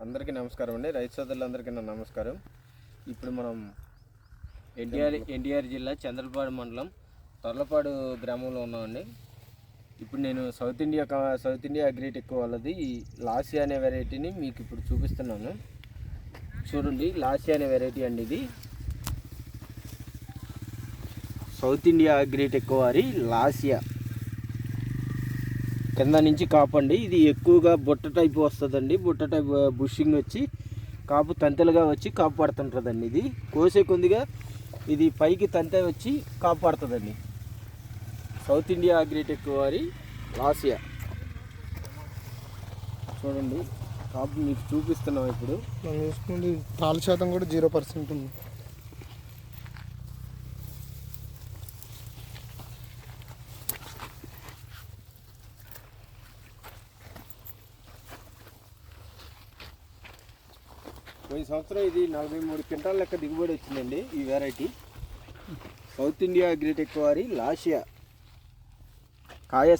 అందరికీ నమస్కారం అండి. రైతు సోదరులందరికీ నా నమస్కారం. ఇప్పుడు మనం ఎన్టీఆర్ జిల్లా చంద్రపాడు మండలం తొర్లపాడు గ్రామంలో ఉన్నామండి. ఇప్పుడు నేను సౌత్ ఇండియా అగ్రిటెక్ వాళ్ళది లాసియా అనే వెరైటీని మీకు ఇప్పుడు చూపిస్తున్నాను. చూడండి, లాసియా అనే వెరైటీ అండి. ఇది సౌత్ ఇండియా అగ్రిటెక్ వారి లాసియా కింద నుంచి కాపండి. ఇది ఎక్కువగా బుట్ట టైప్ వస్తుందండి. బుట్ట టైప్ బుషింగ్ వచ్చి కాపు తంతెలుగా వచ్చి కాపు పడుతుంటుందండి. ఇది కోసే కొద్దిగా ఇది పైకి తంతె వచ్చి కాపు పడుతుందండి. సౌత్ ఇండియా అగ్రిటెక్ వారి లాసియా చూడండి, కాపు మీకు చూపిస్తున్నాం. ఇప్పుడు మనం చూసుకుంటే తాళ శాతం కూడా 0% ఉంది. పోయిన సంవత్సరం ఇది 43 క్వింటాల లెక్క దిగుబడి వచ్చిందండి. ఈ వెరైటీ సౌత్ ఇండియా అగ్రిటెక్ వారి లాసియా కాయ